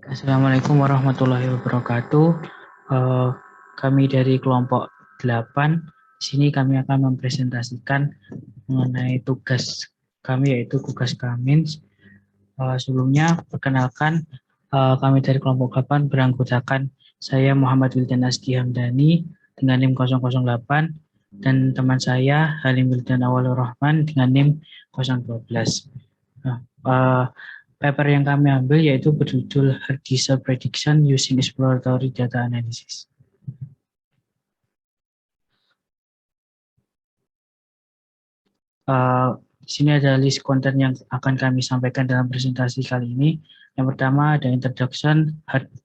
Assalamualaikum warahmatullahi wabarakatuh. Eh, Kami dari kelompok 8, di sini kami akan mempresentasikan mengenai tugas kami yaitu tugas Kamins. Sebelumnya, perkenalkan, kami dari kelompok 8 beranggotakan saya Muhammad Wildan Asdi Hamdani dengan NIM 008 dan teman saya Halim Wildan Awalur Rahman dengan NIM 012. Nah, paper yang kami ambil yaitu berjudul Hard Disk Prediction Using Exploratory Data Analysis. Di sini ada list konten yang akan kami sampaikan dalam presentasi kali ini. Yang pertama ada introduction,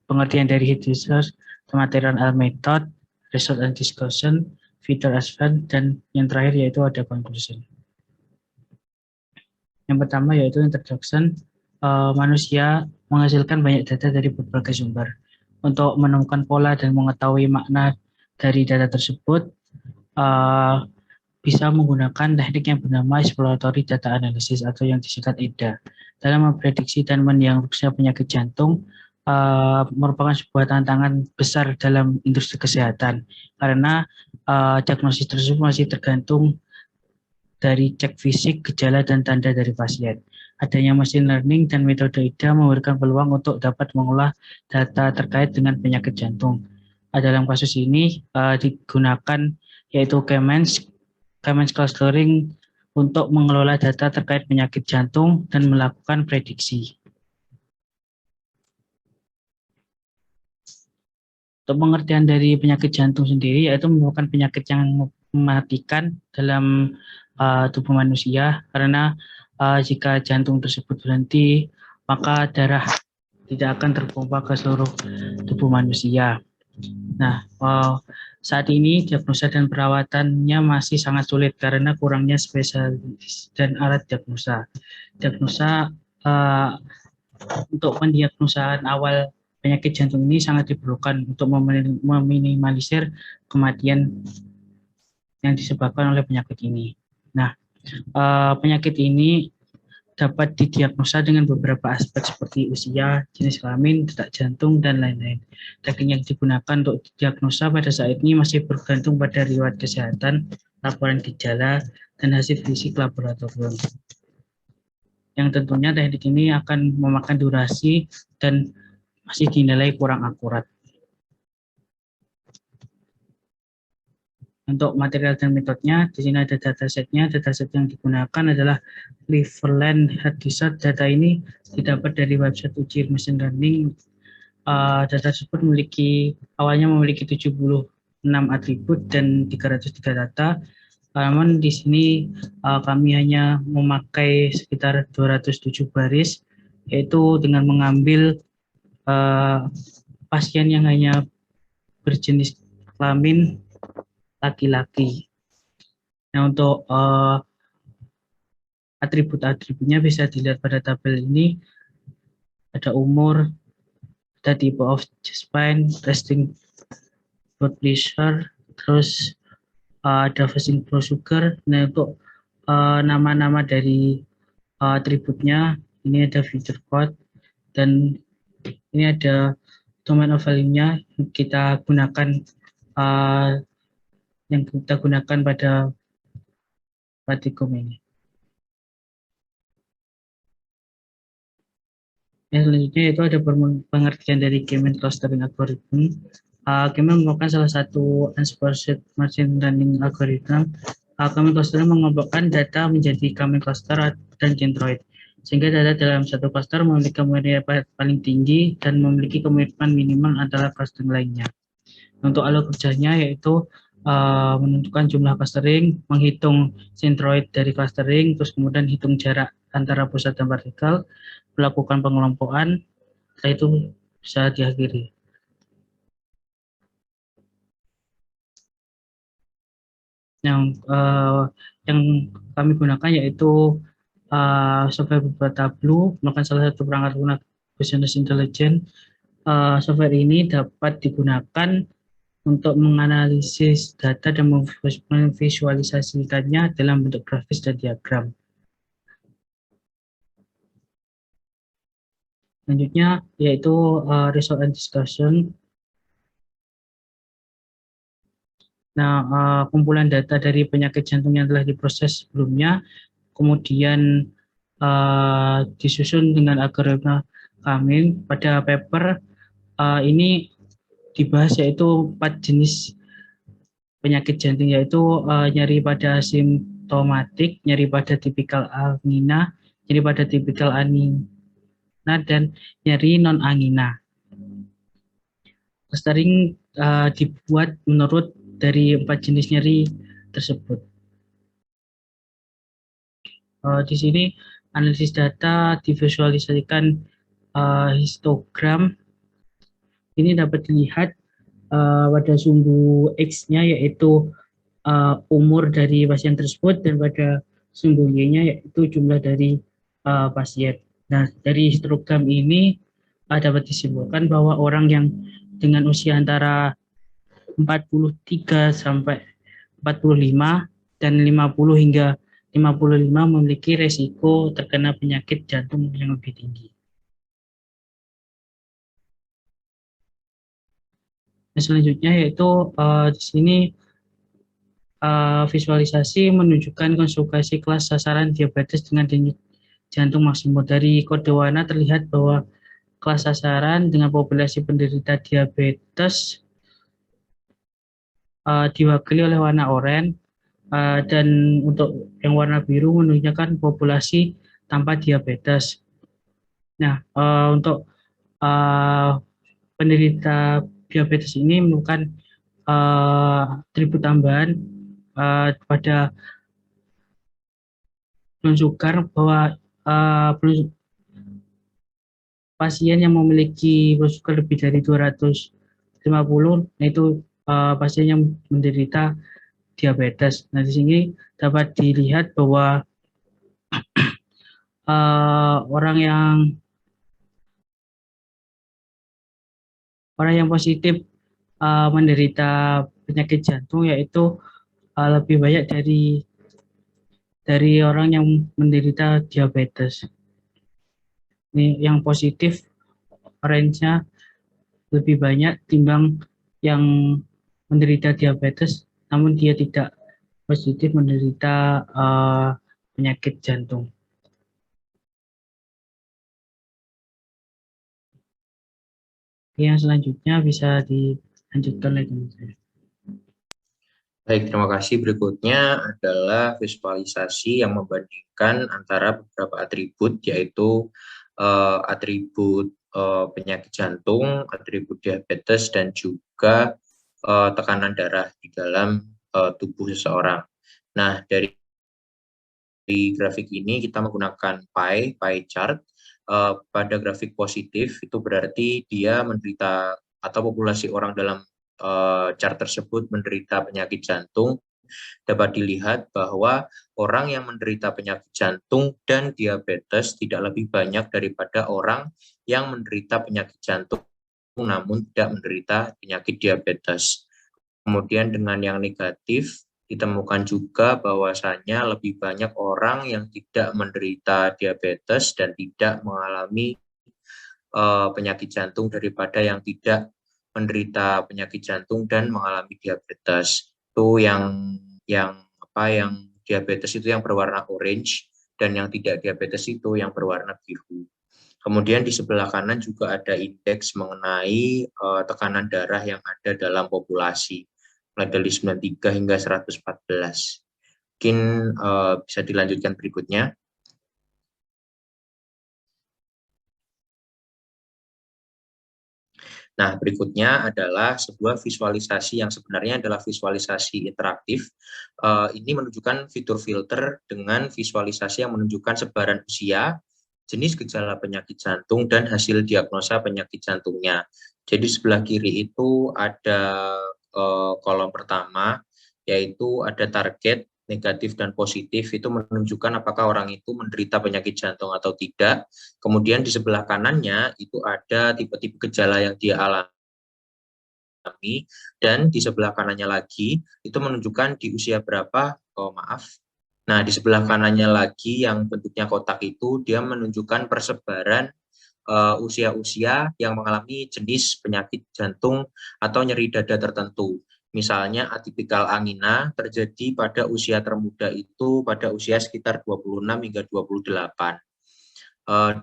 pengertian dari heat research, material method, result and discussion, feature advance, dan yang terakhir yaitu ada conclusion. Yang pertama yaitu introduction. Manusia menghasilkan banyak data dari berbagai sumber. Untuk menemukan pola dan mengetahui makna dari data tersebut, bisa menggunakan teknik yang bernama exploratory data analysis atau yang disingkat EDA. Dalam memprediksi dan mendiagnosa penyakit jantung, merupakan sebuah tantangan besar dalam industri kesehatan karena diagnosis tersebut masih tergantung dari cek fisik, gejala, dan tanda dari pasien. Adanya machine learning dan metode EDA memberikan peluang untuk dapat mengolah data terkait dengan penyakit jantung. Dalam kasus ini digunakan yaitu K-means clustering untuk mengelola data terkait penyakit jantung dan melakukan prediksi. Untuk pengertian dari penyakit jantung sendiri yaitu merupakan penyakit yang mematikan dalam tubuh manusia karena jika jantung tersebut berhenti maka darah tidak akan terpompa ke seluruh tubuh manusia. Nah, saat ini diagnosa dan perawatannya masih sangat sulit karena kurangnya spesialis dan alat diagnosa. Diagnosa untuk pendiagnosaan awal penyakit jantung ini sangat diperlukan untuk meminimalisir kematian yang disebabkan oleh penyakit ini. Nah, penyakit ini dapat didiagnosa dengan beberapa aspek seperti usia, jenis kelamin, detak jantung, dan lain-lain. Teknik yang digunakan untuk diagnosa pada saat ini masih bergantung pada riwayat kesehatan, laporan gejala, dan hasil fisik laboratorium. Yang tentunya teknik ini akan memakan durasi dan masih dinilai kurang akurat. Untuk material dan metodenya, di sini ada datasetnya. Dataset yang digunakan adalah Cleveland Hard Disk. Data ini didapat dari website uji machine learning. Data tersebut awalnya memiliki 76 atribut dan 303 data. Namun di sini kami hanya memakai sekitar 207 baris, yaitu dengan mengambil pasien yang hanya berjenis kelamin laki-laki. Nah, untuk atribut-atributnya bisa dilihat pada tabel ini. Ada umur, ada type of spine, resting blood pressure, terus ada fasting blood sugar. Nah, untuk nama-nama dari atributnya, ini ada feature code, dan ini ada domain of value-nya kita gunakan yang kita gunakan pada pratikum ini. Yang selanjutnya itu ada pengertian dari K-means clustering algorithm. K-means merupakan salah satu unsupervised machine learning algorithm. K-means clustering mengelompokkan data menjadi K-means cluster dan centroid, sehingga data dalam satu cluster memiliki kemiripan paling tinggi dan memiliki kemiripan minimal antara cluster lainnya. Untuk alur kerjanya yaitu menentukan jumlah clustering, menghitung centroid dari clustering, terus kemudian hitung jarak antara pusat dan partikel, melakukan pengelompokan, setelah itu bisa diakhiri. Yang kami gunakan yaitu software Tableau, merupakan salah satu perangkat lunak business intelligence. Software ini dapat digunakan untuk menganalisis data dan memvisualisasikannya dalam bentuk grafis dan diagram. Selanjutnya yaitu result and discussion. Nah, kumpulan data dari penyakit jantung yang telah diproses sebelumnya, kemudian disusun dengan algoritma kami. Pada paper ini dibahas yaitu 4 jenis penyakit jantung, yaitu nyeri pada simptomatik, nyeri pada tipikal angina, nyeri pada tipikal angina, dan nyeri non-angina. Clustering dibuat menurut dari 4 jenis nyeri tersebut. Di sini analisis data divisualisasikan histogram. Ini dapat dilihat pada sumbu X-nya yaitu umur dari pasien tersebut, dan pada sumbu Y-nya yaitu jumlah dari pasien. Nah, dari histogram ini dapat disimpulkan bahwa orang yang dengan usia antara 43 sampai 45 dan 50 hingga 55 memiliki resiko terkena penyakit jantung yang lebih tinggi. Nah, selanjutnya yaitu di sini visualisasi menunjukkan konstruksi kelas sasaran diabetes dengan denyut jantung maksimum. Dari kode warna terlihat bahwa kelas sasaran dengan populasi penderita diabetes diwakili oleh warna oranye, dan untuk yang warna biru menunjukkan populasi tanpa diabetes. Nah, untuk penderita diabetes ini memerlukan atribut tambahan pada blood sugar, bahwa pasien yang memiliki blood sugar lebih dari 250, itu pasien yang menderita diabetes. Nah, di sini dapat dilihat bahwa orang yang positif menderita penyakit jantung yaitu lebih banyak dari orang yang menderita diabetes. Ini yang positif range-nya lebih banyak timbang yang menderita diabetes, namun dia tidak positif menderita penyakit jantung. Yang selanjutnya bisa dilanjutkan lagi. Baik, terima kasih. Berikutnya adalah visualisasi yang membandingkan antara beberapa atribut, yaitu atribut penyakit jantung, atribut diabetes, dan juga tekanan darah di dalam tubuh seseorang. Nah, dari grafik ini kita menggunakan pie chart. Pada grafik positif itu berarti dia menderita atau populasi orang dalam chart tersebut menderita penyakit jantung. Dapat dilihat bahwa orang yang menderita penyakit jantung dan diabetes tidak lebih banyak daripada orang yang menderita penyakit jantung namun tidak menderita penyakit diabetes. Kemudian dengan yang negatif ditemukan juga bahwasannya lebih banyak orang yang tidak menderita diabetes dan tidak mengalami penyakit jantung daripada yang tidak menderita penyakit jantung dan mengalami diabetes. Itu yang diabetes itu yang berwarna orange, dan yang tidak diabetes itu yang berwarna biru. Kemudian di sebelah kanan juga ada indeks mengenai tekanan darah yang ada dalam populasi, mulai dari 93 hingga 114. Mungkin bisa dilanjutkan berikutnya. Nah, berikutnya adalah sebuah visualisasi yang sebenarnya adalah visualisasi interaktif. Ini menunjukkan fitur filter dengan visualisasi yang menunjukkan sebaran usia, jenis gejala penyakit jantung, dan hasil diagnosa penyakit jantungnya. Jadi sebelah kiri itu ada kolom pertama, yaitu ada target, negatif dan positif, itu menunjukkan apakah orang itu menderita penyakit jantung atau tidak. Kemudian di sebelah kanannya itu ada tipe-tipe gejala yang dia alami, dan di sebelah kanannya lagi itu menunjukkan di usia berapa, Nah, di sebelah kanannya lagi yang bentuknya kotak itu dia menunjukkan persebaran usia-usia yang mengalami jenis penyakit jantung atau nyeri dada tertentu. Misalnya atipikal angina terjadi pada usia termuda itu pada usia sekitar 26 hingga 28.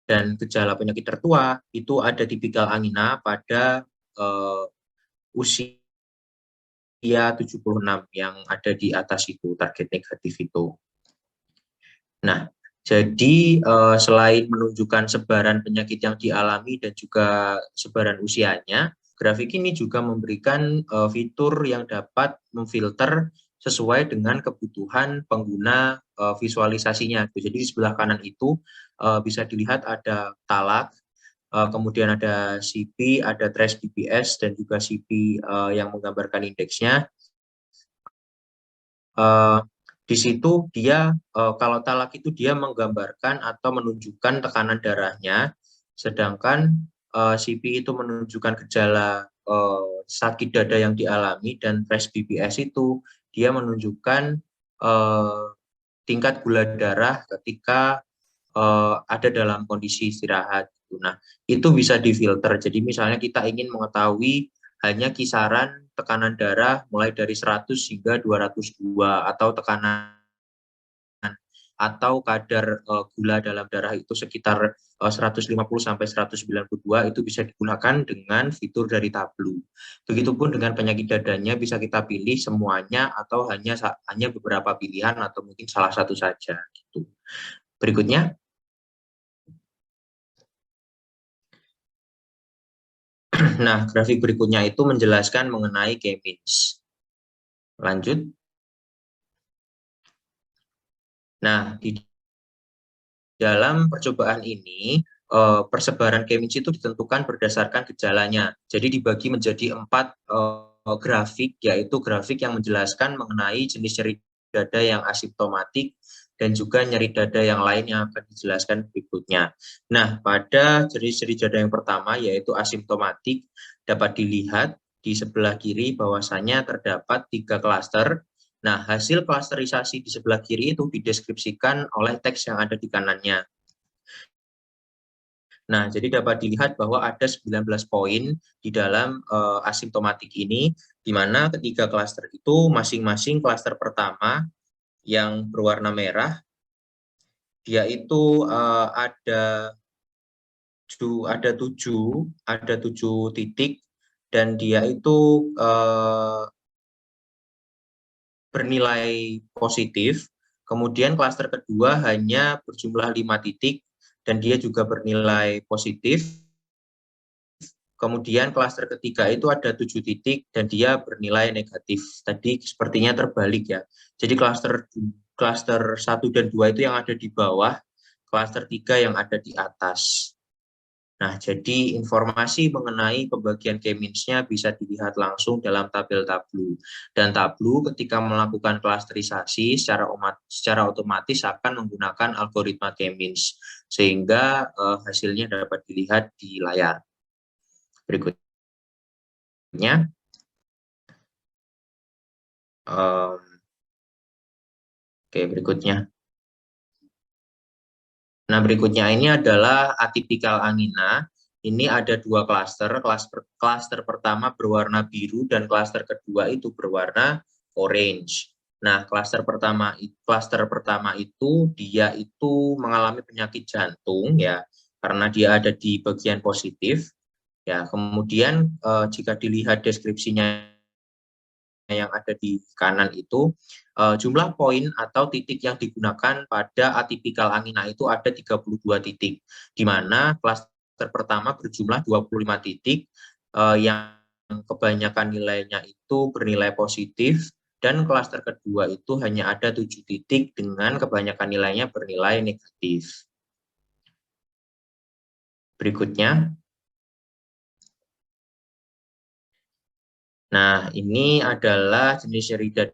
Dan gejala penyakit tertua itu ada tipikal angina pada usia 76 yang ada di atas itu, target negatif itu. Nah, jadi selain menunjukkan sebaran penyakit yang dialami dan juga sebaran usianya, grafik ini juga memberikan fitur yang dapat memfilter sesuai dengan kebutuhan pengguna visualisasinya. Jadi di sebelah kanan itu bisa dilihat ada talak, kemudian ada CP, ada trace BPS, dan juga CP yang menggambarkan indeksnya. Di situ dia kalau talak itu dia menggambarkan atau menunjukkan tekanan darahnya, sedangkan CP itu menunjukkan gejala sakit dada yang dialami, dan trace BPS itu dia menunjukkan tingkat gula darah ketika ada dalam kondisi istirahat. Nah, itu bisa difilter. Jadi misalnya kita ingin mengetahui hanya kisaran tekanan darah mulai dari 100 hingga 202, atau tekanan atau kadar gula dalam darah itu sekitar 150 sampai 192, itu bisa digunakan dengan fitur dari Tableau. Begitupun dengan penyakit dadanya, bisa kita pilih semuanya atau hanya beberapa pilihan atau mungkin salah satu saja gitu. Berikutnya. Nah, grafik berikutnya itu menjelaskan mengenai K-means. Lanjut. Nah, di dalam percobaan ini, persebaran K-means itu ditentukan berdasarkan gejalanya. Jadi dibagi menjadi 4 grafik, yaitu grafik yang menjelaskan mengenai jenis nyeri dada yang asimptomatik dan juga nyeri dada yang lain yang akan dijelaskan berikutnya. Nah, pada jenis nyeri dada yang pertama, yaitu asimptomatik, dapat dilihat di sebelah kiri bahwasanya terdapat 3 klaster. Nah, hasil klasterisasi di sebelah kiri itu dideskripsikan oleh teks yang ada di kanannya. Nah, jadi dapat dilihat bahwa ada 19 poin di dalam asimptomatik ini, di mana ketiga klaster itu masing-masing klaster pertama yang berwarna merah, dia itu ada 7 titik, dan dia itu bernilai positif. Kemudian klaster kedua hanya berjumlah 5 titik dan dia juga bernilai positif. Kemudian klaster ketiga itu ada 7 titik dan dia bernilai negatif. Tadi sepertinya terbalik ya. Jadi klaster 1 dan 2 itu yang ada di bawah, klaster 3 yang ada di atas. Nah, jadi informasi mengenai pembagian K-means-nya bisa dilihat langsung dalam tabel Tableau. Dan Tableau ketika melakukan klasterisasi secara otomatis akan menggunakan algoritma K-means, sehingga hasilnya dapat dilihat di layar. Berikutnya. Oke, berikutnya. Nah, berikutnya ini adalah atipikal angina. Ini ada 2 klaster. Klaster pertama berwarna biru dan klaster kedua itu berwarna orange. Nah, klaster pertama itu dia itu mengalami penyakit jantung ya, karena dia ada di bagian positif. Ya, kemudian jika dilihat deskripsinya yang ada di kanan itu, jumlah poin atau titik yang digunakan pada atipikal angina itu ada 32 titik, di mana klaster pertama berjumlah 25 titik, yang kebanyakan nilainya itu bernilai positif, dan klaster kedua itu hanya ada 7 titik dengan kebanyakan nilainya bernilai negatif. Berikutnya. Nah, ini adalah jenis nyeri dada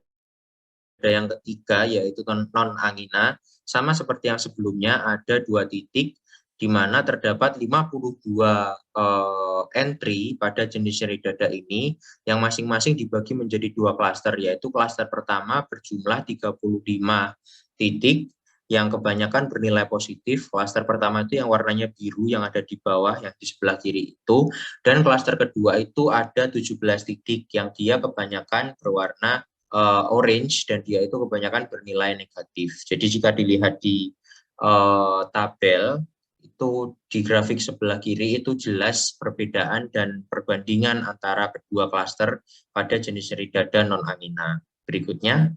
yang ketiga, yaitu non-angina. Sama seperti yang sebelumnya, ada 2 titik, di mana terdapat 52 entry pada jenis nyeri dada ini, yang masing-masing dibagi menjadi 2 klaster, yaitu klaster pertama berjumlah 35 titik, yang kebanyakan bernilai positif. Klaster pertama itu yang warnanya biru yang ada di bawah, yang di sebelah kiri itu. Dan klaster kedua itu ada 17 titik yang dia kebanyakan berwarna orange dan dia itu kebanyakan bernilai negatif. Jadi jika dilihat di tabel, itu di grafik sebelah kiri itu jelas perbedaan dan perbandingan antara kedua klaster pada jenis nyeri dada non-angina. Berikutnya.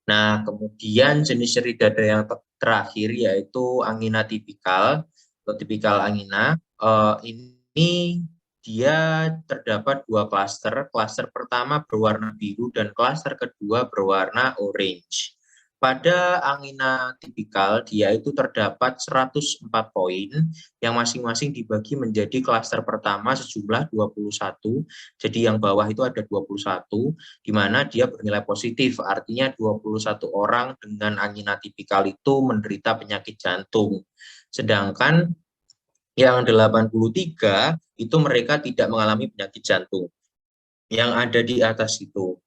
Nah, kemudian jenis nyeri dada yang terakhir yaitu angina tipikal atau tipikal angina. Ini dia terdapat dua klaster. Klaster pertama berwarna biru dan klaster kedua berwarna orange. Pada angina tipikal, dia itu terdapat 104 poin yang masing-masing dibagi menjadi klaster pertama sejumlah 21. Jadi yang bawah itu ada 21, di mana dia bernilai positif, artinya 21 orang dengan angina tipikal itu menderita penyakit jantung. Sedangkan yang 83 itu mereka tidak mengalami penyakit jantung. Yang ada di atas itu.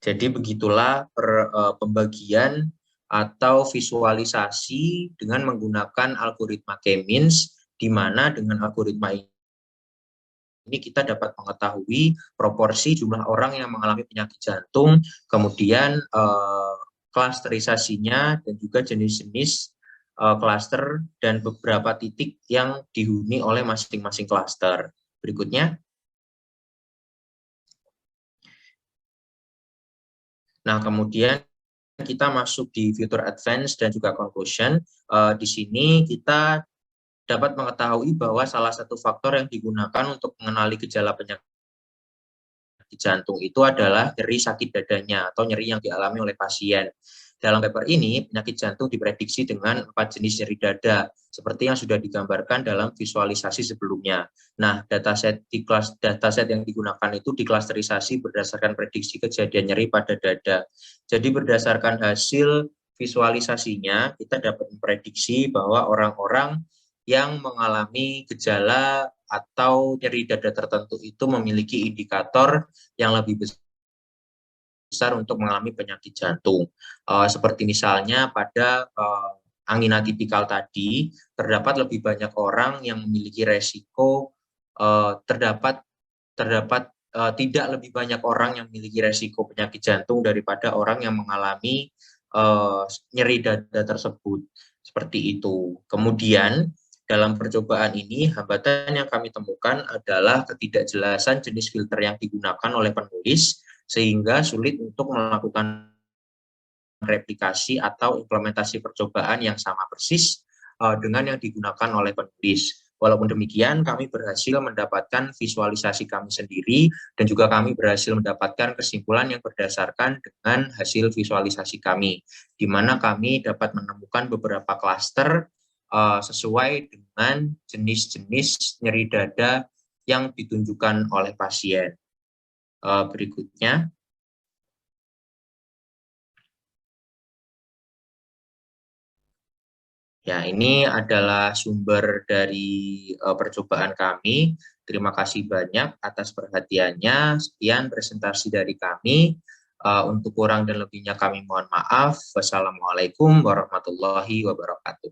Jadi begitulah pembagian atau visualisasi dengan menggunakan algoritma K-means, di mana dengan algoritma ini kita dapat mengetahui proporsi jumlah orang yang mengalami penyakit jantung, kemudian klasterisasinya dan juga jenis-jenis klaster dan beberapa titik yang dihuni oleh masing-masing klaster. Berikutnya. Nah, kemudian kita masuk di Future Advance dan juga Conclusion. Di sini kita dapat mengetahui bahwa salah satu faktor yang digunakan untuk mengenali gejala penyakit jantung itu adalah nyeri sakit dadanya atau nyeri yang dialami oleh pasien. Dalam paper ini, penyakit jantung diprediksi dengan 4 jenis nyeri dada, seperti yang sudah digambarkan dalam visualisasi sebelumnya. Nah, dataset yang digunakan itu diklasterisasi berdasarkan prediksi kejadian nyeri pada dada. Jadi berdasarkan hasil visualisasinya, kita dapat memprediksi bahwa orang-orang yang mengalami gejala atau nyeri dada tertentu itu memiliki indikator yang lebih besar untuk mengalami penyakit jantung. Seperti misalnya pada angina tipikal tadi, terdapat lebih banyak orang yang memiliki resiko, tidak lebih banyak orang yang memiliki resiko penyakit jantung daripada orang yang mengalami nyeri dada tersebut. Seperti itu. Kemudian, dalam percobaan ini, hambatan yang kami temukan adalah ketidakjelasan jenis filter yang digunakan oleh penulis, sehingga sulit untuk melakukan replikasi atau implementasi percobaan yang sama persis dengan yang digunakan oleh penulis. Walaupun demikian, kami berhasil mendapatkan visualisasi kami sendiri dan juga kami berhasil mendapatkan kesimpulan yang berdasarkan dengan hasil visualisasi kami, di mana kami dapat menemukan beberapa klaster sesuai dengan jenis-jenis nyeri dada yang ditunjukkan oleh pasien. Berikutnya. Ya, ini adalah sumber dari percobaan kami. Terima kasih banyak atas perhatiannya. Sekian presentasi dari kami. Untuk kurang dan lebihnya kami mohon maaf. Wassalamualaikum warahmatullahi wabarakatuh.